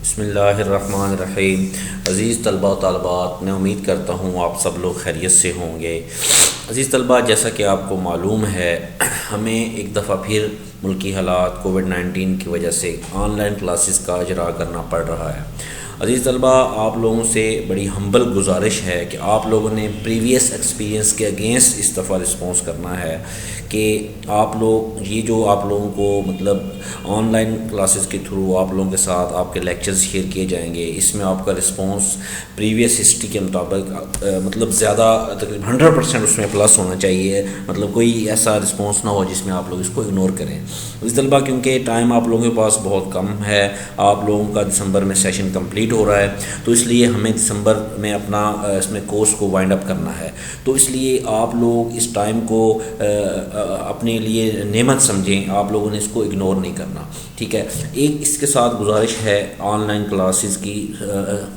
बिस्मिल्लाहिर्रहमानिर्रहीम। अज़ीज़ तलबा व तालिबात, मैं उम्मीद करता हूँ आप सब लोग खैरियत से होंगे। अज़ीज़ तलबा, जैसा कि आपको मालूम है, हमें एक दफ़ा फिर मुल्की हालात कोविड-19 की वजह से ऑनलाइन क्लासेस का इजरा करना पड़ रहा है। अज़ीज़ तलबा, आप लोगों से बड़ी हम्बल गुजारिश है कि आप लोगों ने प्रीवियस एक्सपीरियंस के अगेंस्ट इस दफ़ा रिस्पॉन्स करना है कि आप लोग ये जो आप लोगों को मतलब ऑनलाइन क्लासेस के थ्रू आप लोगों के साथ आपके लेक्चर्स शेयर किए जाएंगे, इसमें आपका रिस्पॉन्स प्रीवियस हिस्ट्री के मुताबिक मतलब ज़्यादा तकरीबन 100% उसमें प्लस होना चाहिए। मतलब कोई ऐसा रिस्पॉन्स ना हो जिसमें आप लोग इसको इग्नोर करें। इस तलबा, क्योंकि टाइम आप लोगों के पास बहुत कम है, आप लोगों का दिसंबर में सेशन कंप्लीट हो रहा है, तो इसलिए हमें दिसंबर में अपना इसमें कोर्स को वाइंड अप करना है। तो इसलिए आप लोग इस टाइम को अपने लिए नेमत समझें, आप लोगों ने इसको इग्नोर नहीं करना, ठीक है। एक इसके साथ गुजारिश है, ऑनलाइन क्लासेस की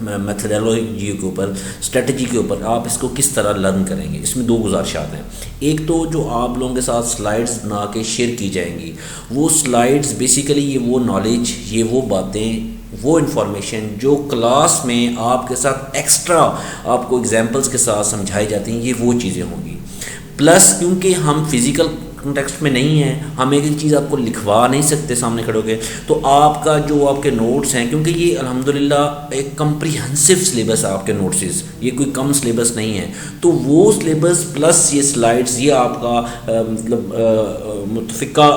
मेथडोलॉजी के ऊपर, स्ट्रेटजी के ऊपर आप इसको किस तरह लर्न करेंगे, इसमें दो गुजारिशात हैं। एक तो जो आप लोगों के साथ स्लाइड्स बना के शेयर की जाएंगी, वो स्लाइड्स बेसिकली ये वो नॉलेज, ये वो बातें, वो इन्फॉर्मेशन जो क्लास में आपके साथ एक्स्ट्रा आपको एग्जाम्पल्स के साथ समझाई जाती हैं, ये वो चीज़ें होंगी। प्लस क्योंकि हम फिज़िकल कॉन्टेक्स्ट में नहीं है, हम एक एक चीज़ आपको लिखवा नहीं सकते सामने खड़े होकर, तो आपका जो आपके नोट्स हैं, क्योंकि ये अल्हम्दुलिल्लाह एक कम्प्रिहेंसिव सिलेबस है आपके नोट्स, ये कोई कम सिलेबस नहीं है, तो वो सिलेबस प्लस ये स्लाइड्स, ये आपका मतलब मुतफ़िका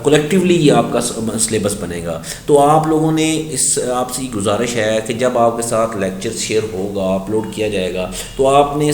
कलेक्टिवली ये आपका सिलेबस बनेगा। तो आप लोगों ने इस आपसे गुजारिश है कि जब आपके साथ लेक्चर शेयर होगा, अपलोड किया जाएगा, तो आपने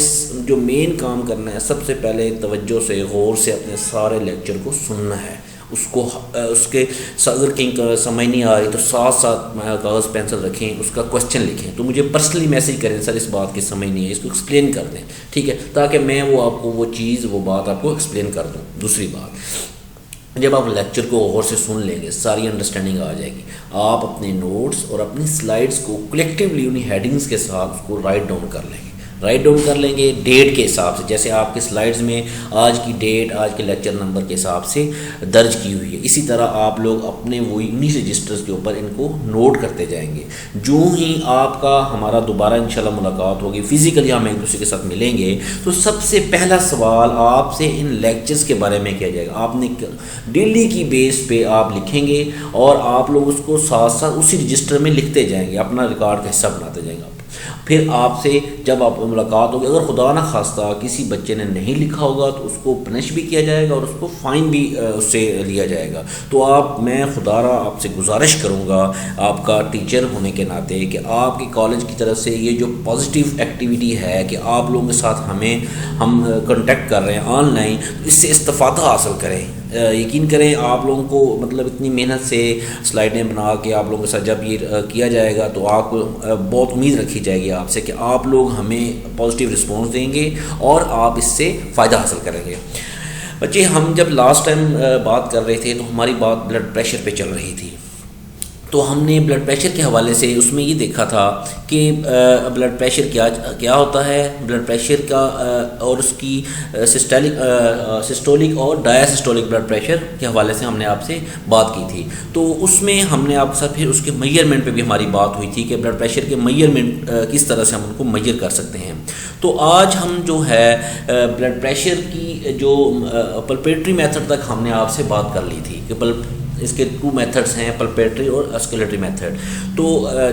जो मेन काम करना है, सबसे पहले तवज्जो से गौर से अपने सारे लेक्चर को सुनना है। उसको उसके अगर कहीं समझ नहीं आ रही तो साथ साथ कागज़ पेंसिल रखें, उसका क्वेश्चन लिखें, तो मुझे पर्सनली मैसेज करें, सर इस बात की समझ नहीं है, इसको एक्सप्लेन कर दें, ठीक है, ताकि मैं वो आपको वो चीज़ वो बात आपको एक्सप्लेन कर दूँ। दूसरी बात, जब आप लेक्चर को गौर से सुन लेंगे, सारी अंडरस्टैंडिंग आ जाएगी, आप अपने नोट्स और अपनी स्लाइड्स को कलेक्टिवली उन्हीं हेडिंग्स के साथ उसको राइट डाउन कर लेंगे। राइट डाउन कर लेंगे डेट के हिसाब से, जैसे आपके स्लाइड्स में आज की डेट, आज के लेक्चर नंबर के हिसाब से दर्ज की हुई है, इसी तरह आप लोग अपने वो उन्हीं रजिस्टर्स के ऊपर इनको नोट करते जाएंगे। जो ही आपका हमारा दोबारा इंशाल्लाह मुलाकात होगी, फिज़िकली हम एक दूसरे के साथ मिलेंगे, तो सबसे पहला सवाल आपसे इन लेक्चर्स के बारे में किया जाएगा। आपने डेली की बेस पे आप लिखेंगे और आप लोग उसको साथ साथ उसी रजिस्टर में लिखते जाएंगे, अपना रिकॉर्ड का हिस्सा बनाते जाएंगे। फिर आपसे जब आप मुलाकात होगी, अगर खुदा न खास्ता किसी बच्चे ने नहीं लिखा होगा तो उसको पनिश भी किया जाएगा और उसको फ़ाइन भी उससे लिया जाएगा। तो मैं खुदारा आपसे गुजारिश करूँगा, आपका टीचर होने के नाते, कि आपके कॉलेज की तरफ से ये जो पॉजिटिव एक्टिविटी है कि आप लोगों के साथ हम कांटेक्ट कर रहे हैं ऑनलाइन, तो इससे इस्तिफ़ादा हासिल करें। यकीन करें, आप लोगों को मतलब इतनी मेहनत से स्लाइडें बना के आप लोगों के साथ जब ये किया जाएगा, तो आपको बहुत उम्मीद रखी जाएगी आपसे कि आप लोग हमें पॉजिटिव रिस्पॉन्स देंगे और आप इससे फ़ायदा हासिल करेंगे। बच्चे, हम जब लास्ट टाइम बात कर रहे थे तो हमारी बात ब्लड प्रेशर पे चल रही थी, तो हमने ब्लड प्रेशर के हवाले से उसमें ये देखा था कि ब्लड प्रेशर क्या होता है, ब्लड प्रेशर का और उसकी सिस्टोलिक और डायसिस्टोलिक ब्लड प्रेशर के हवाले से हमने आपसे बात की थी। तो उसमें हमने आपके साथ फिर उसके मेजरमेंट पे भी हमारी बात हुई थी कि ब्लड प्रेशर के मेजरमेंट किस तरह से हम उनको मेजर कर सकते हैं। तो आज हम जो है ब्लड प्रेशर की जो पल्पेटरी मेथड तक हमने आपसे बात कर ली थी कि इसके 2 मेथड्स हैं, पल्पेटरी और ऑस्कुलेटरी मेथड। तो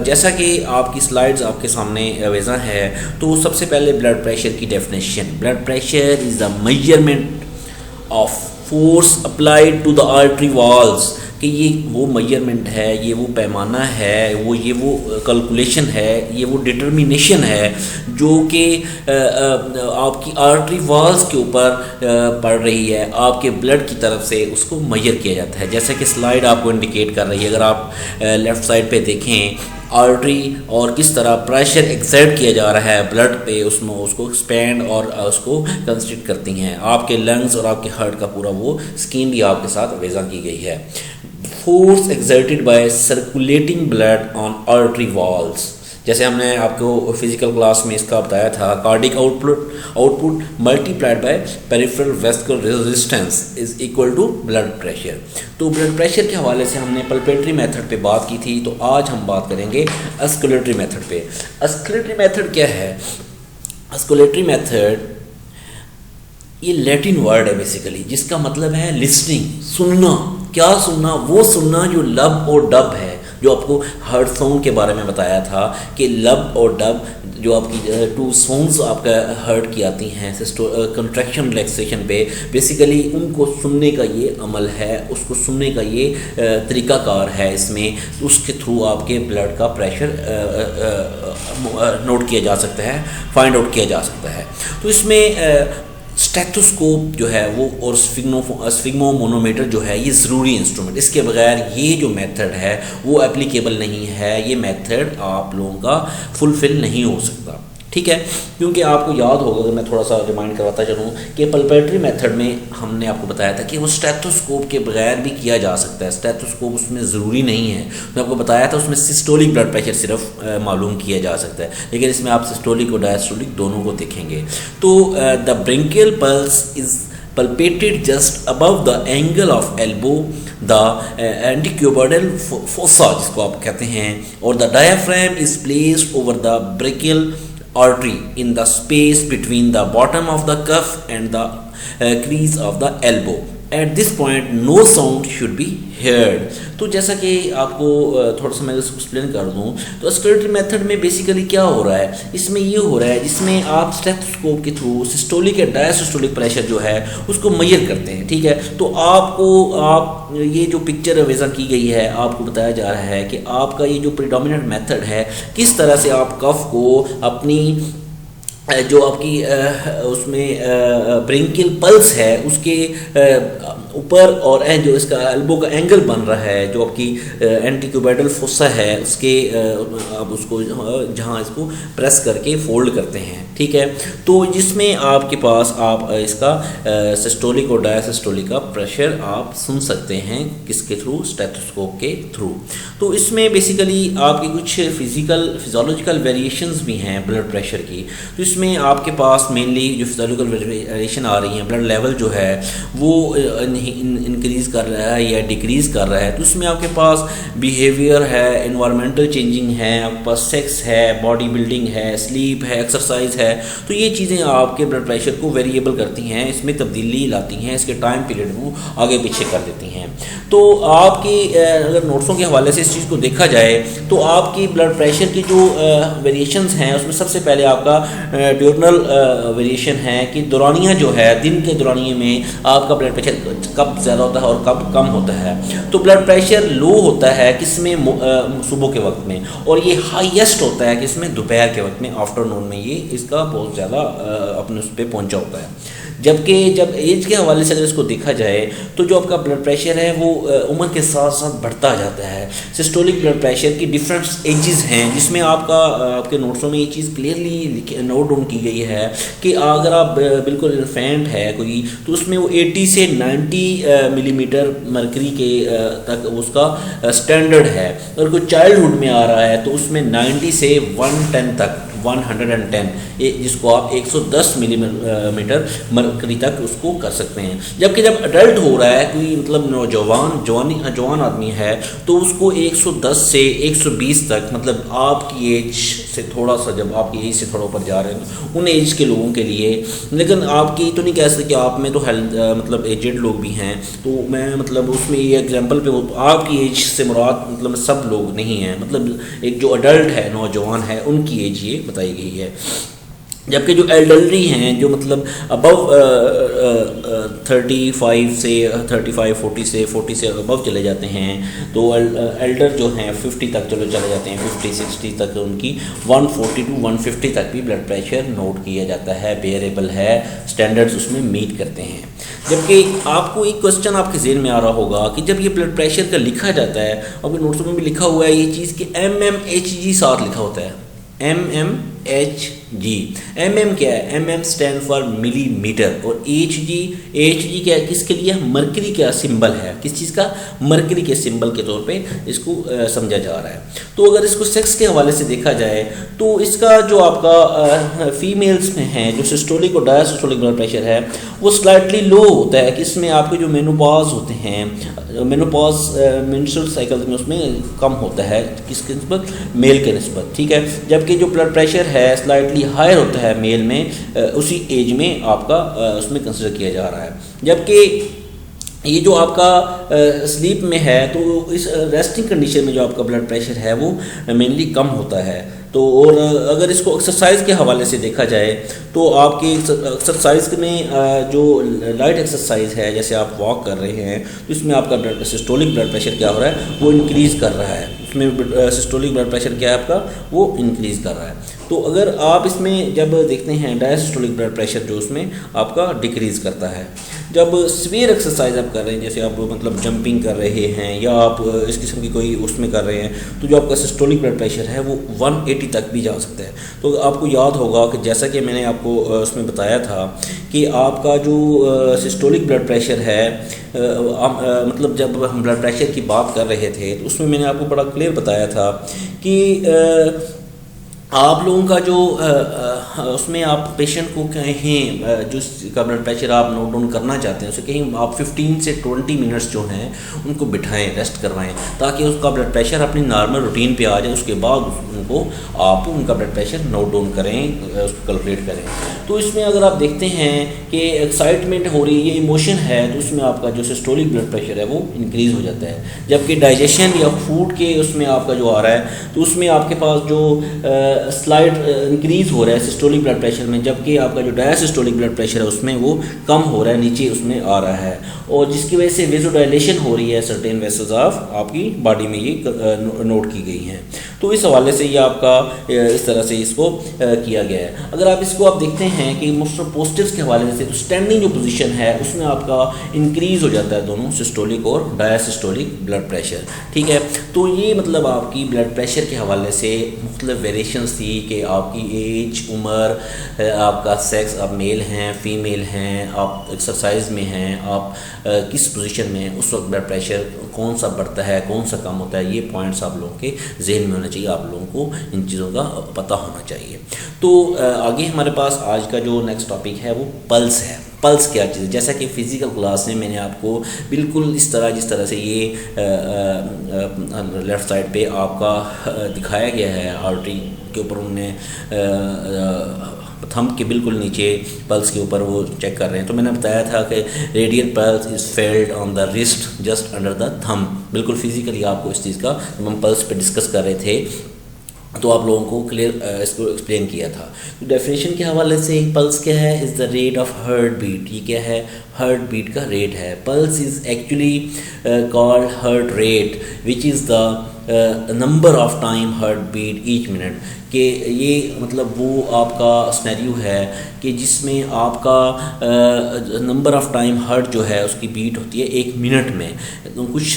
जैसा कि आपकी स्लाइड्स आपके सामने वेज़ा है, तो सबसे पहले ब्लड प्रेशर की definition, blood pressure is the measurement of force applied to the artery walls, कि ये वो मेजरमेंट है, ये वो पैमाना है, ये वो कैलकुलेशन है, ये वो डिटर्मिनेशन है जो कि आपकी आर्टरी वॉल्स के ऊपर पड़ रही है, आपके ब्लड की तरफ से उसको मेजर किया जाता है। जैसे कि स्लाइड आपको इंडिकेट कर रही है, अगर आप लेफ़्ट साइड पे देखें आर्टरी और किस तरह प्रेशर एक्सर्ट किया जा रहा है ब्लड पे, उसमें उसको एक्सपेंड और उसको कंस्ट्रिक्ट करती हैं। आपके लंग्स और आपके हार्ट का पूरा वो स्कीम भी आपके साथ वेज़ा की गई है। Force exerted by circulating blood on artery walls, जैसे हमने आपको फिजिकल क्लास में इसका बताया था, cardiac output multiplied by peripheral vascular resistance is equal to blood pressure. तो ब्लड प्रेशर के हवाले से हमने पल्पेटरी मेथड पे बात की थी, तो आज हम बात करेंगे ऑस्कुलेटरी मेथड पे। ऑस्कुलेटरी मेथड क्या है? ऑस्कुलेटरी मेथड ये लैटिन वर्ड है बेसिकली, जिसका मतलब है लिसनिंग, सुनना। क्या सुनना? वो सुनना जो लब और डब है, जो आपको हर्ट साउंड के बारे में बताया था कि लब और डब जो आपकी टू साउंड्स आपका हर्ट की आती हैं कंट्रैक्शन रिलैक्सेशन पे, बेसिकली उनको सुनने का ये अमल है, उसको सुनने का ये तरीक़ाकार है इसमें, तो उसके थ्रू आपके ब्लड का प्रेशर नोट किया जा सकता है, फाइंड आउट किया जा सकता है। तो इसमें स्टेथोस्कोप जो है वो और स्फिग्मोमोनोमीटर जो है ये ज़रूरी इंस्ट्रूमेंट, इसके बगैर ये जो मेथड है वो एप्लीकेबल नहीं है, ये मेथड आप लोगों का फुलफिल नहीं हो सकता, ठीक है। क्योंकि आपको याद होगा, अगर मैं थोड़ा सा रिमाइंड करवाता चलूँ कि पल्पेटरी मेथड में हमने आपको बताया था कि वो स्टेथोस्कोप के बगैर भी किया जा सकता है, स्टेथोस्कोप उसमें ज़रूरी नहीं है। मैं आपको बताया था उसमें सिस्टोलिक ब्लड प्रेशर सिर्फ मालूम किया जा सकता है, लेकिन इसमें आप सिस्टोलिक और डायस्टोलिक दोनों को देखेंगे। तो the branchial pulse is palpated just above the angle of elbow, the antecubital fossa जिसको आप कहते हैं, और the diaphragm is placed over the brachial artery in the space between the bottom of the cuff and the crease of the elbow. At this point no sound should be heard. तो जैसा कि आपको थोड़ा सा मैं इसको explain कर दूँ, तो ऑस्कुलेटरी मेथड में बेसिकली क्या हो रहा है, इसमें ये हो रहा है, इसमें आप स्टेथोस्कोप के थ्रू सिस्टोलिक या डायसिस्टोलिक प्रेशर जो है उसको मेजर करते हैं, ठीक है। तो आप ये जो पिक्चर रिवीजन की गई है, आपको बताया जा रहा है कि आपका ये जो प्रीडोमिनेंट मेथड है, किस तरह से आप कफ को अपनी जो आपकी उसमें ब्रेंकियल पल्स है उसके ऊपर और जो इसका एल्बो का एंगल बन रहा है, जो आपकी एंटीक्यूबाइडल फोसा है उसके आप उसको जहाँ इसको प्रेस करके फोल्ड करते हैं, ठीक है। तो जिसमें आपके पास आप इसका सिस्टोलिक और डायसिस्टोलिक का प्रेशर आप सुन सकते हैं, किसके थ्रू? स्टेथोस्कोप के थ्रू। तो इसमें बेसिकली आपकी कुछ फिजियोलॉजिकल वेरिएशंस भी हैं ब्लड प्रेशर की। तो इसमें आपके पास मेनली जो फिजियोलॉजिकल वेरिएशन आ रही हैं, ब्लड लेवल जो है वो इंक्रीज़ कर रहा है या डिक्रीज़ कर रहा है, तो उसमें आपके पास बिहेवियर है, इन्वायरमेंटल चेंजिंग है, आपके पास सेक्स है, बॉडी बिल्डिंग है, स्लीप है, एक्सरसाइज है। तो ये चीज़ें आपके ब्लड प्रेशर को वेरिएबल करती हैं, इसमें तब्दीली लाती हैं, इसके टाइम पीरियड को आगे पीछे कर देती हैं। तो आपकी अगर नोट्सों के हवाले से इस चीज़ को देखा जाए तो आपकी ब्लड प्रेशर की जो वेरिएशंस हैं उसमें सबसे पहले आपका ड्यूरनल वेरिएशन है कि दौरानिया जो है, दिन के दौरानिए में आपका ब्लड प्रेशर कब ज़्यादा होता है और कब कम होता है। तो ब्लड प्रेशर लो होता है किसमें? सुबह के वक्त में, और ये हाईएस्ट होता है किसमें? दोपहर के वक्त में, आफ्टरनून में ये इसका बहुत ज़्यादा अपने उस पर पहुँचा होता है। जबकि जब एज के हवाले से अगर इसको देखा जाए तो जो आपका ब्लड प्रेशर है वो उम्र के साथ साथ बढ़ता जाता है। सिस्टोलिक ब्लड प्रेशर की डिफरेंट एजेस हैं, जिसमें आपके नोट्सों में ये चीज़ क्लियरली नोट डाउन की गई है कि अगर आप बिल्कुल इन्फेंट है कोई, तो उसमें वो 80 से 90 मिलीमीटर मरकरी के तक उसका स्टैंडर्ड है। अगर कोई चाइल्डहुड में आ रहा है तो उसमें 90 से 110 तक 110 जिसको आप 110 मिलीमीटर मरकरी तक उसको कर सकते हैं। जबकि जब अडल्ट हो रहा है कोई, मतलब जवान आदमी है, तो उसको 110 से 120 तक, मतलब आपकी एज से थोड़ा सा, जब आपकी एज से थोड़ा ऊपर जा रहे हैं उन एज के लोगों के लिए। लेकिन आपकी तो नहीं कह सकते कि आप में तो हेल्थ मतलब एजेड लोग भी हैं, तो मैं मतलब उसमें ये एग्जांपल पे आपकी एज से मुराद मतलब सब लोग नहीं हैं, मतलब एक जो अडल्ट है, नौजवान है, उनकी एज ये बताई गई है। जबकि जो एल्डरली हैं, जो मतलब अबव 35 से 40 से अबव चले जाते हैं, तो एल्डर जो हैं 50 तक चले जाते हैं, 50-60 तक उनकी 140 to 150 तक भी ब्लड प्रेशर नोट किया जाता है, बेयरेबल है, स्टैंडर्ड्स उसमें मीट करते हैं। जबकि आपको एक क्वेश्चन आपके ज़हन में आ रहा होगा कि जब ये ब्लड प्रेशर का लिखा जाता है, आपके नोट्स में भी लिखा हुआ है ये चीज़ कि mmHg साथ लिखा होता है, mmHg जी। mm क्या है? mm stand for millimetre. और hg क्या है? किसके लिए? मरकरी का सिंबल है। किस चीज़ का? मरकरी के सिंबल के तौर पे इसको समझा जा रहा है। तो अगर इसको सेक्स के हवाले से देखा जाए तो इसका जो आपका फीमेल्स में है जो सिस्टोलिक और डायसिस्टोलिक ब्लड प्रेशर है वो स्लाइटली लो होता है। कि इसमें आपके जो मेनोपॉज होते हैं, मेनोपॉज मेंस्ट्रुअल साइकिल में उसमें कम होता है किसके निस्बत? मेल के निस्बत। ठीक है। जबकि जो ब्लड प्रेशर है स्लाइटली हायर होता है मेल में उसी एज में आपका उसमें कंसिडर किया जा रहा है। जबकि ये जो आपका स्लीप में है तो इस रेस्टिंग कंडीशन में जो आपका ब्लड प्रेशर है वो मेनली कम होता है। तो और अगर इसको एक्सरसाइज के हवाले से देखा जाए तो आपकी एक्सरसाइज में जो लाइट एक्सरसाइज है, जैसे आप वॉक कर रहे हैं तो इसमें आपका सिस्टोलिक ब्लड प्रेशर क्या हो रहा है? वो इंक्रीज़ कर रहा है। उसमें सिस्टोलिक ब्लड प्रेशर क्या है आपका? वो इंक्रीज़ कर रहा है। तो अगर आप इसमें जब देखते हैं डायसिस्टोलिक ब्लड प्रेशर जो उसमें आपका डिक्रीज़ करता है। जब सीवियर एक्सरसाइज आप कर रहे हैं, जैसे आप मतलब जंपिंग कर रहे हैं या आप इस किस्म की कोई उसमें कर रहे हैं, तो जो आपका सिस्टोलिक ब्लड प्रेशर है वो 180 तक भी जा सकता है। तो आपको याद होगा कि जैसा कि मैंने आपको उसमें बताया था कि आपका जो सिस्टोलिक ब्लड प्रेशर है मतलब जब हम ब्लड प्रेशर की बात कर रहे थे तो उसमें मैंने आपको बड़ा क्लियर बताया था कि आप लोगों का जो उसमें आप पेशेंट को कहें जो का ब्लड प्रेशर आप नोट डाउन करना चाहते हैं उसे कहीं आप 15 से 20 मिनट्स जो हैं उनको बिठाएं, रेस्ट करवाएं, ताकि उसका ब्लड प्रेशर अपनी नॉर्मल रूटीन पे आ जाए। उसके बाद उनको आप उनका ब्लड प्रेशर नोट डाउन करें, उसको कैलकुलेट करें। तो इसमें अगर आप देखते हैं कि एक्साइटमेंट हो रही है, ये इमोशन है, तो उसमें आपका जो सिस्टोलिक ब्लड प्रेशर है वो इंक्रीज़ हो जाता है। जबकि डाइजेशन या फूड के उसमें आपका जो आ रहा है तो उसमें आपके पास जो स्लाइड इंक्रीज़ हो रहा है सिस्टोलिक ब्लड प्रेशर में, जबकि आपका जो डायसिस्टोलिक ब्लड प्रेशर है उसमें वो कम हो रहा है, नीचे उसमें आ रहा है। और जिसकी वजह से वेसोडाइलेशन हो रही है सर्टेन वेसल्स ऑफ आपकी बॉडी में, ये नोट की गई हैं। तो इस हवाले से ये आपका इस तरह से इसको किया गया है। अगर आप इसको आप देखते हैं कि पोस्टिव्स के हवाले से तो स्टैंडिंग जो पोजीशन है उसमें आपका इंक्रीज़ हो जाता है दोनों सिस्टोलिक और डायसिस्टोलिक ब्लड प्रेशर। ठीक है। तो ये मतलब आपकी ब्लड प्रेशर के हवाले से मुख्तलिफ वेरिएशंस थी कि आपकी एज, उम्र, आपका सेक्स, आप मेल हैं, फीमेल हैं, आप एक्सरसाइज में हैं, आप किस पोजीशन में उस वक्त ब्लड प्रेशर कौन सा बढ़ता है, कौन सा कम होता है, ये पॉइंट्स आप लोगों के जहन में होना चाहिए। आप लोगों को इन चीज़ों का पता होना चाहिए। तो आगे हमारे पास आज का जो नेक्स्ट टॉपिक है वो पल्स है। पल्स क्या चीज़ है? जैसा कि फ़िज़िकल क्लास में मैंने आपको बिल्कुल इस तरह जिस तरह से ये लेफ़्ट साइड पे आपका दिखाया गया है, आर्टरी के ऊपर उन्होंने थंब के बिल्कुल नीचे पल्स के ऊपर वो चेक कर रहे हैं। तो मैंने बताया था कि radial pulse is failed on the wrist just under the thumb. बिल्कुल फिजिकली आपको इस चीज़ का जब हम पल्स पे डिस्कस कर रहे थे तो आप लोगों को क्लियर इसको एक्सप्लेन किया था। तो डेफिनेशन के हवाले से पल्स क्या है? Is the rate of heart beat. ये क्या है? हार्ट बीट का रेट है। Pulse is actually called heart rate which is the number of time heart beat each minute. कि ये मतलब वो आपका स्नैरियो है कि जिसमें आपका नंबर ऑफ़ टाइम हार्ट जो है उसकी बीट होती है 1 मिनट में। तो कुछ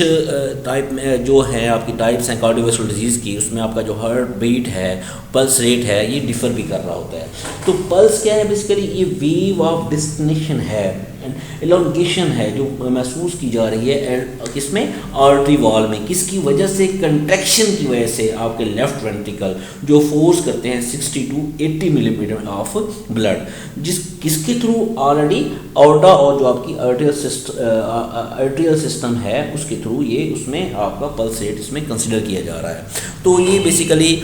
टाइप में जो है आपकी टाइप्स हैं कार्डियोवैस्कुलर डिजीज़ की, उसमें आपका जो हार्ट बीट है, पल्स रेट है, ये डिफ़र भी कर रहा होता है। तो पल्स क्या है? बेसिकली ये वेव ऑफ डिस्टिनेशन है, एलोंगेशन है जो महसूस की जा रही है किसमें? आर्टरी वॉल में। किसकी वजह से? कंट्रैक्शन की वजह से। आपके लेफ्ट वेंट्रिकल जो फोर्स करते हैं 60 to 80 मिलीमीटर ऑफ ब्लड, किसके थ्रू? ऑलरेडी ऑर्डा और जो आपकी आर्टेरियल सिस्टम है उसके थ्रू ये उसमें आपका पल्स रेट इसमें कंसिडर किया जा रहा है। तो ये बेसिकली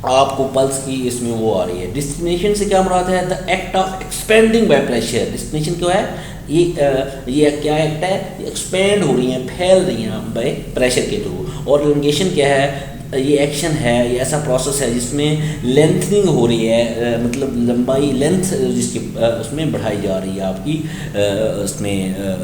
आपको पल्स की इसमें वो आ रही है। डिस्टिनेशन से क्या मुराद है? The act of expanding by pressure. Destination क्या है? ये क्या एक्ट है? एक्सपेंड हो रही हैं, फैल रही हैं बाय प्रेशर के थ्रू। और एलोंगेशन क्या है? ये एक्शन है, ये ऐसा प्रोसेस है जिसमें लेंथनिंग हो रही है, मतलब लंबाई, लेंथ जिसकी उसमें बढ़ाई जा रही है आपकी उसमें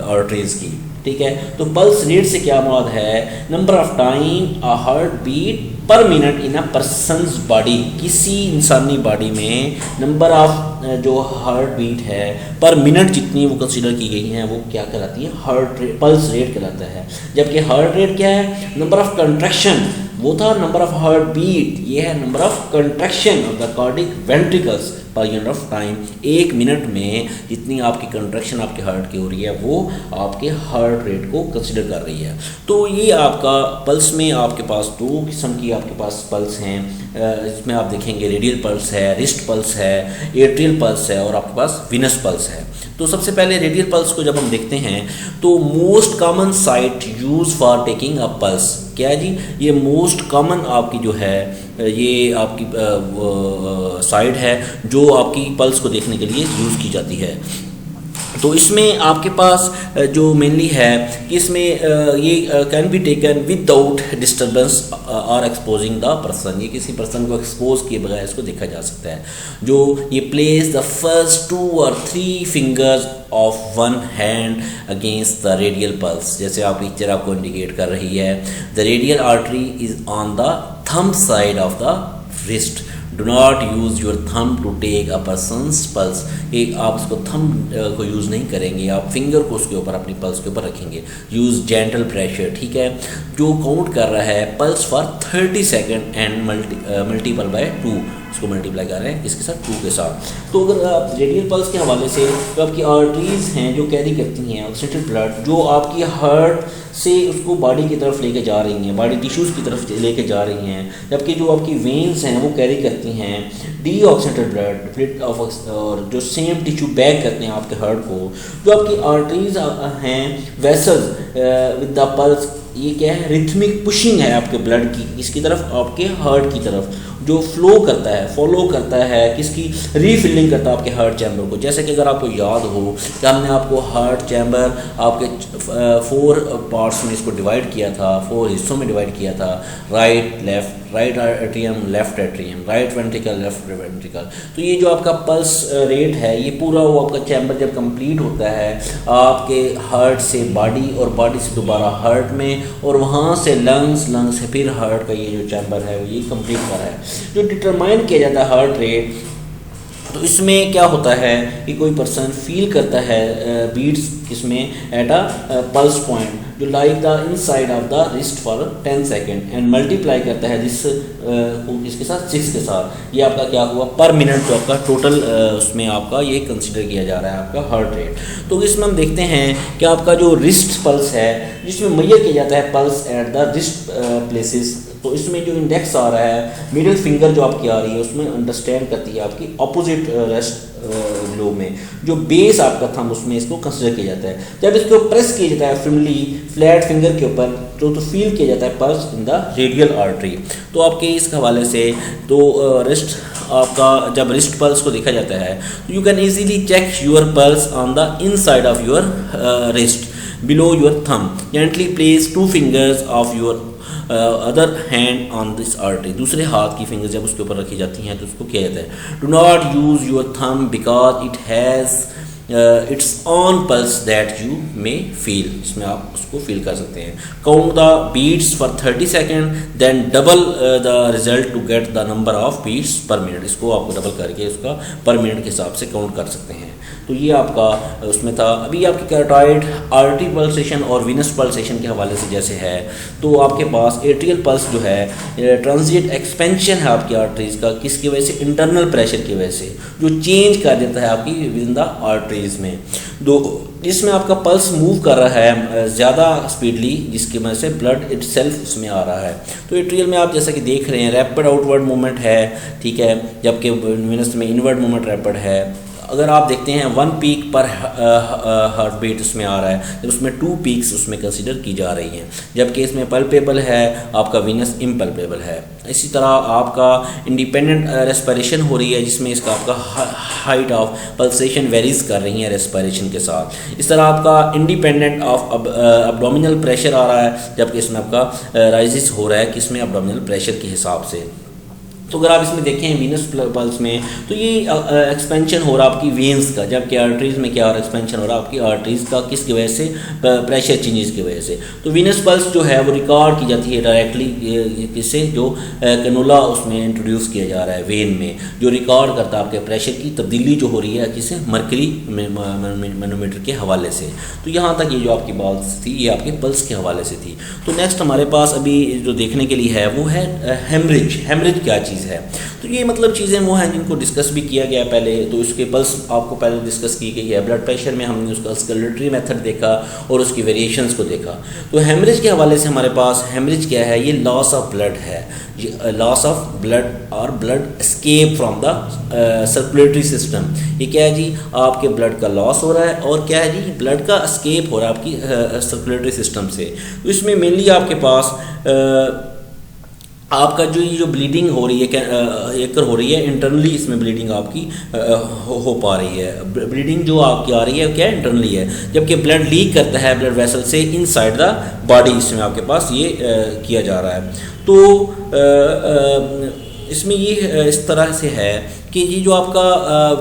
आर्टरीज की। ठीक है। तो पल्स रेट से क्या मुराद है? Number of time a heart beat per minute in a person's body. किसी इंसानी बॉडी में नंबर ऑफ जो हार्ट बीट है पर मिनट जितनी वो कंसीडर की गई हैं वो क्या कहलाती है? हार्ट रेट, पल्स रेट कहलाता है। जबकि हार्ट रेट क्या है? नंबर ऑफ कंट्रैक्शन वो था नंबर ऑफ हार्ट बीट, ये है number of contraction of the cardiac ventricles per unit of time. 1 minute में जितनी आपकी कंट्रैक्शन आपके हार्ट की हो रही है वो आपके हार्ट रेट को कंसिडर कर रही है। तो ये आपका पल्स में आपके पास 2 किस्म की आपके पास पल्स हैं, इसमें आप देखेंगे रेडियल पल्स है, रिस्ट पल्स है, एट्रियल पल्स है और आपके पास विनस पल्स है। तो सबसे पहले रेडियल पल्स को जब हम देखते हैं तो most common site use for taking a pulse क्या है जी, ये मोस्ट कॉमन आपकी जो है ये आपकी साइट है जो आपकी पल्स को देखने के लिए यूज़ की जाती है। तो इसमें आपके पास जो मेनली है कि इसमें ये can be taken without disturbance और एक्सपोजिंग द पर्सन, ये किसी पर्सन को एक्सपोज किए बगैर इसको देखा जा सकता है। जो ये प्लेस द फर्स्ट 2 और 3 fingers of one hand against the radial pulse, जैसे आप पिक्चर आपको इंडिकेट कर रही है। The radial artery is on the thumb side of the wrist, do not use your thumb to take a person's pulse, कि आप उसको thumb को यूज़ नहीं करेंगे, आप फिंगर को उसके ऊपर अपनी पल्स के ऊपर रखेंगे। यूज़ जेंटल प्रेशर, ठीक है। जो काउंट कर रहा है pulse for 30 second and multiple bye 2, इसको मल्टीप्लाई कर रहे हैं इसके साथ 2 के साथ। तो अगर आप रेडियल पल्स के हवाले से तो आपकी आर्टरीज हैं जो कैरी करती हैं ऑक्सीडेटेड ब्लड, जो आपकी हार्ट से उसको बॉडी की तरफ लेके जा रही हैं, बॉडी टिश्यूज़ की तरफ लेके जा रही हैं, जबकि जो आपकी वेन्स हैं वो कैरी करती हैं डीऑक्सीडेटेड ब्लड और जो सेम टिश्यू बैग करते हैं आपके हार्ट को। जो आपकी आर्टरीज हैं वेसल्स विद द पल्स, ये क्या है, रिथमिक पुशिंग है आपके ब्लड की इसकी तरफ, आपके हार्ट की तरफ, जो फ्लो करता है, फॉलो करता है किसकी, रीफिलिंग करता है आपके हार्ट चैम्बर को। जैसे कि अगर आपको याद हो कि हमने आपको हार्ट चैम्बर आपके 4 पार्ट्स में इसको डिवाइड किया था, 4 हिस्सों में डिवाइड किया था, right left, right atrium left atrium, right ventricle left ventricle. तो ये जो आपका पल्स रेट है ये पूरा वो आपका चैम्बर जब कंप्लीट होता है आपके हार्ट से बॉडी और बॉडी से दोबारा हार्ट में और वहाँ से लंग्स, लंग्स से फिर हार्ट का ये जो चैम्बर है ये कंप्लीट कर रहा है। जो डिटरमाइन किया जाता है हार्ट रेट, तो इसमें क्या होता है कि कोई पर्सन फील करता है बीट्स किसमें एट अ पल्स पॉइंट जो like the inside of the wrist for 10 second and multiply करता है जिस इसके साथ 6 के साथ, ये आपका क्या हुआ पर मिनट जो आपका टोटल उसमें आपका ये कंसिडर किया जा रहा है आपका हार्ट रेट। तो इसमें हम देखते हैं कि आपका जो रिस्ट पल्स है जिसमें मेजर किया जाता है pulse at the wrist places, तो इसमें जो इंडेक्स आ रहा है मिडिल फिंगर जो आपकी आ रही है उसमें अंडरस्टैंड करती है आपकी ऑपोजिट रेस्ट ग्लोब में, जो बेस आपका थंब उसमें इसको कंसिडर किया जाता है। जब इसको प्रेस किया जाता है फर्मली फ्लैट फिंगर के ऊपर तो फील किया जाता है pulse in the radial artery. तो आपके इस हवाले से तो रिस्ट आपका जब रिस्ट पल्स को देखा जाता है तो you can easily check your pulse on the inside of your wrist below your thumb, gently place 2 fingers of your other hand on this artery, दूसरे हाथ की फिंगर्स जब उसके ऊपर रखी जाती हैं तो उसको किया जाता है। Do not use your thumb because it has its own pulse that you may feel, इसमें आप उसको फील कर सकते हैं। Count the beats for 30 second then double the result to get the number of beats per minute, इसको आपको double करके उसका पर मिनट के हिसाब से काउंट कर सकते हैं। तो ये आपका उसमें था। अभी आपकी कैरोटाइड आर्टरी पल्सेशन और विनस पल्सेशन के हवाले से जैसे है तो आपके पास एट्रियल पल्स जो है ट्रांजिट एक्सपेंशन है आपकी आर्टरीज का, किसकी वजह से, इंटरनल प्रेशर की वजह से जो चेंज कर देता है आपकी विद इन द आर्टरीज में। दो जिसमें आपका पल्स मूव कर रहा है ज़्यादा स्पीडली जिसकी वजह से ब्लड इट सेल्फ उसमें आ रहा है। तो एट्रियल में आप जैसा कि देख रहे हैं रैपिड आउटवर्ड मूवमेंट है, ठीक है, जबकि विनस में इनवर्ड मूवमेंट रैपिड है। अगर आप देखते हैं 1 पीक पर हार्ट बीट उसमें आ रहा है तो उसमें 2 पीक्स उसमें कंसीडर की जा रही हैं, जबकि इसमें पल्पेबल है आपका विनस इम्पल्पेबल है। इसी तरह आपका इंडिपेंडेंट रेस्पिरेशन हो रही है जिसमें इसका आपका हाइट ऑफ पल्सेशन वेरीज कर रही है रेस्पिरेशन के साथ। इस तरह आपका इंडिपेंडेंट ऑफ एब्डोमिनल प्रेशर आ रहा है जबकि इसमें आपका राइजिस हो रहा है किसमें, एब्डोमिनल प्रेशर के हिसाब से। तो अगर आप इसमें देखें वीनस पल्स में, तो ये एक्सपेंशन हो रहा आपकी वेन्स का, जबकि आर्टरीज में क्या हो रहा है, एक्सपेंशन हो रहा है आपकी आर्टरीज का, किसकी वजह से, प्रेशर चेंजेस की वजह से। तो वीनस पल्स जो है वो रिकॉर्ड की जाती है डायरेक्टली किससे, जो कैनुला उसमें इंट्रोड्यूस किया जा रहा है वेन में, जो रिकॉर्ड करता है आपके प्रेशर की तब्दीली जो हो रही है किससे, मर्करी मैनोमीटर के हवाले से। तो यहाँ तक ये जो आपकी बात थी ये आपके पल्स के हवाले से थी। तो नेक्स्ट हमारे पास अभी जो देखने के लिए है वो है हेमरेज। हेमरेज क्या चीज़ है, तो ये मतलब चीज़ें वो हैं जिनको डिस्कस भी किया गया पहले। तो इसके पल्स आपको पहले डिस्कस की गई है। ब्लड प्रेशर में हमने उसका स्केलेटरी मेथड देखा और उसकी वेरिएशंस को देखा। तो हेमरेज के हवाले से हमारे पास हेमरेज क्या है, ये लॉस ऑफ ब्लड है, लॉस ऑफ ब्लड और blood escape from the circulatory system. ये क्या है जी, आपके ब्लड का लॉस हो रहा है और क्या है जी, ब्लड का एस्केप हो रहा है आपकी सर्कुलेटरी सिस्टम से। तो इसमें मेनली आपके पास आपका जो ये जो ब्लीडिंग हो रही है एक हो रही है इंटरनली, इसमें ब्लीडिंग आपकी हो पा रही है। ब्लीडिंग जो आपकी आ रही है क्या इंटरनली है, जबकि ब्लड लीक करता है ब्लड वेसल से इनसाइड द बॉडी, इसमें आपके पास ये किया जा रहा है। तो इसमें ये इस तरह से है कि ये जो आपका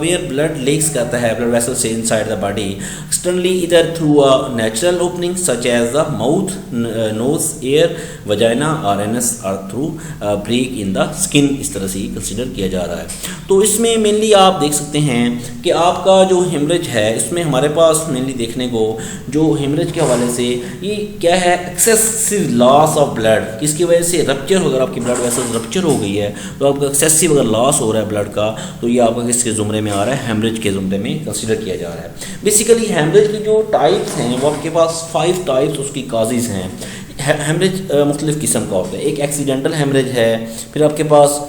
वेयर ब्लड लीक्स करता है ब्लड वेसल से इनसाइड द बॉडी एक्सटर्नली इधर through a natural opening such as the mouth, nose, ear, vagina और एनस और through break in the skin, इस तरह से कंसिडर किया जा रहा है। तो इसमें मेनली आप देख सकते हैं कि आपका जो हेमरेज है इसमें हमारे पास मेनली देखने को जो हेमरेज के हवाले से ये क्या है, एक्सेसिव लॉस ऑफ ब्लड, किसकी वजह से, रप्चर, अगर आपकी ब्लड वेसल रप्चर हो गई है तो आपका एक्सेसिव अगर लॉस हो रहा है ब्लड का, तो ये आपका किसके ज़ुमरे में आ रहा है, हेमरेज के ज़ुमरे में कंसीडर किया जा रहा है। बेसिकली हेमरेज की जो टाइप्स हैं वो आपके पास 5 टाइप्स उसकी काजेज़ हैं। हेमरेज मुख्तलिफ़ किस्म का होता है। एक एक्सीडेंटल हेमरेज है, फिर आपके पास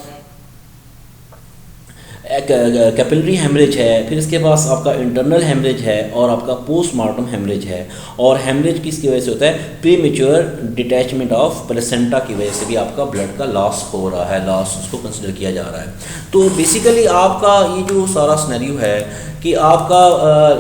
कैपिलरी हेमरेज है, फिर इसके पास आपका इंटरनल हेमरेज है और आपका पोस्टमार्टम हेमरेज है। और हेमरेज किसकी वजह से होता है, प्रीमेच्योर डिटैचमेंट ऑफ प्लेसेंटा की वजह से भी आपका ब्लड का लॉस हो रहा है, लॉस उसको कंसिडर किया जा रहा है। तो बेसिकली आपका ये जो सारा सिनेरियो है कि आपका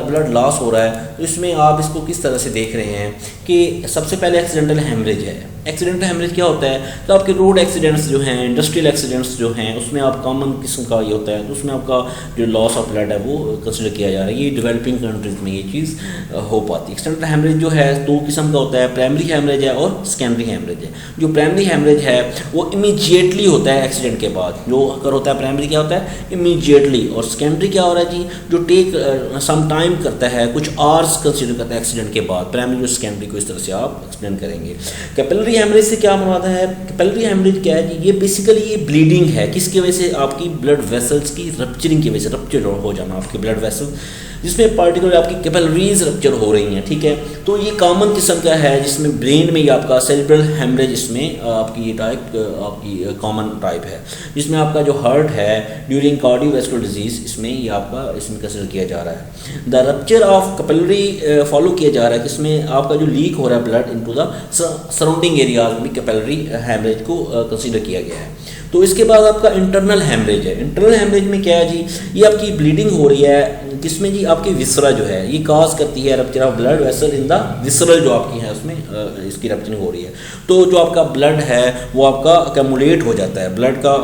ब्लड लॉस हो रहा है, तो इसमें आप इसको किस तरह से देख रहे हैं कि सबसे पहले एक्सीडेंटल हेमरेज है। एक्सीडेंटल हेमरेज क्या होता है, तो आपके रोड एक्सीडेंट्स जो हैं, इंडस्ट्रियल एक्सीडेंट्स जो हैं, उसमें आप कॉमन किस्म का ये होता है, तो उसमें आपका जो लॉस ऑफ ब्लड है वो कंसिडर किया जा रहा है। ये डेवलपिंग कंट्रीज़ में ये चीज़ हो पाती है। एक्सीडेंटल हेमरेज जो है 2 किस्म का होता है, प्राइमरी हेमरेज है और सेकेंडरी हेमरेज है। जो प्राइमरी हेमरेज है वो इमीडिएटली होता है एक्सीडेंट के बाद, जो अगर होता है प्राइमरी क्या होता है, इमीडिएटली। और सेकेंडरी क्या हो रहा है जी, जो टेक सम टाइम करता है, कुछ आवर्स कंसिडर करता है एक्सीडेंट के बाद। प्राइमरी और सेकेंडरी को इस तरह से आप एक्सप्लेन करेंगे। कैपिलरी हेमरेज से क्या मराद है, कैपिलरी हेमरेज क्या है जी, ये बेसिकली ये ब्लीडिंग है, किसकी वजह से, आपकी ब्लड वेसल्स की रप्चरिंग की वजह से, रप्चर हो जाना आपके ब्लड वेसल, जिसमें पार्टिकुलर आपकी कैपिलरीज रप्चर हो रही हैं, ठीक है। तो ये कॉमन किस्म का है, जिसमें ब्रेन में ये आपका सेरेब्रल हेमरेज, इसमें आपकी ये टाइप आपकी कॉमन टाइप है, जिसमें आपका जो हार्ट है ड्यूरिंग कार्डियोवैस्कुलर डिजीज, इसमें ये आपका इसमें कंसिडर किया जा रहा है। The rupture of capillary follow किया जा रहा है, किसमें आपका जो लीक हो रहा है blood into the surrounding areas में कैपिलरी हेमरेज को कंसिडर किया गया है। तो इसके बाद आपका इंटरनल हेमरेज है। इंटरनल हेमरेज में क्या है जी, ये आपकी ब्लीडिंग हो रही है, किसमें जी, आपकी विसरा जो है ये काज करती है rupture of blood vessel in the visceral, जो आपकी है उसमें इसकी रप्चरिंग हो रही है। तो जो आपका ब्लड है वो आपका अक्यूमुलेट हो जाता है, ब्लड का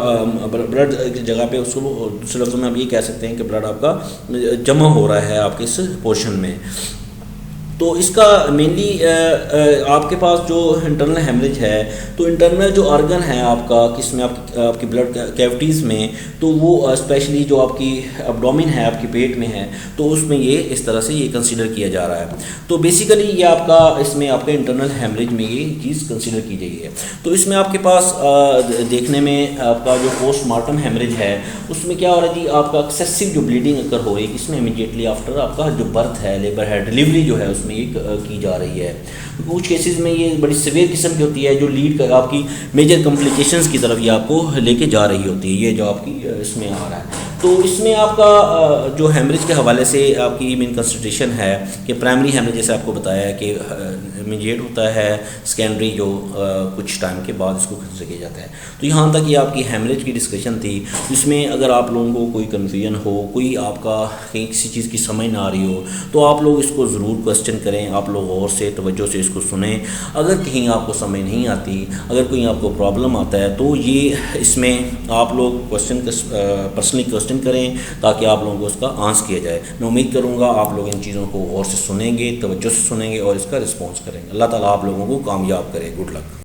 ब्लड की जगह पे उसको दूसरे लफ्ज़ों में आप ये कह सकते हैं कि ब्लड आपका जमा हो रहा है आपके इस पोर्शन में। तो इसका मेनली आपके पास जो इंटरनल हेमरेज है, तो इंटरनल जो ऑर्गन है आपका किसमें, आपकी ब्लड कैविटीज़ में, तो वो स्पेशली जो आपकी एब्डोमेन है, आपकी पेट में है, तो उसमें ये इस तरह से ये कंसीडर किया जा रहा है। तो बेसिकली ये आपका इसमें आपके इंटरनल हेमरेज में ये चीज़ कंसीडर की गई है। तो इसमें आपके पास देखने में आपका जो पोस्टमार्टम हेमरेज है उसमें क्या हो रहा है जी, आपका एक्सेसिव जो ब्लीडिंग अगर हो रही है, इसमें इमीडिएटली आफ्टर आपका जो बर्थ है, लेबर है, डिलीवरी जो है उसमें ये की जा रही है। कुछ केसेस में ये बड़ी सीवियर किस्म की होती है, जो लीड कर आपकी मेजर कॉम्प्लिकेशंस की तरफ ये आपको लेके जा रही होती है, ये जो आपकी इसमें आ रहा है। तो इसमें आपका जो हेमरेज के हवाले से आपकी मेन कंसल्टेशन है कि प्राइमरी हेमरेज जैसे आपको बताया है कि इमीडिएट होता है, सेकेंडरी जो कुछ टाइम के बाद इसको कंसिडर किया जाता है। तो यहाँ तक ये आपकी हेमरेज की डिस्कशन थी। इसमें अगर आप लोगों को कोई कन्फ्यूजन हो, कोई आपका कहीं किसी चीज़ की समझ ना आ रही हो, तो आप लोग इसको ज़रूर क्वेश्चन करें, आप लोग गौर से तवज्जो से इसको सुने। अगर कहीं आपको समझ नहीं आती, अगर कोई आपको प्रॉब्लम आता है, तो ये इसमें आप लोग पर्सनली क्वेश्चन करें ताकि आप लोगों को उसका आंसर किया जाए। मैं उम्मीद करूँगा आप लोग इन चीज़ों को गौर से सुनेंगे, तवज्जो से सुनेंगे और इसका रिस्पॉन्स करेंगे। अल्लाह ताला आप लोगों को कामयाब करे। Good luck.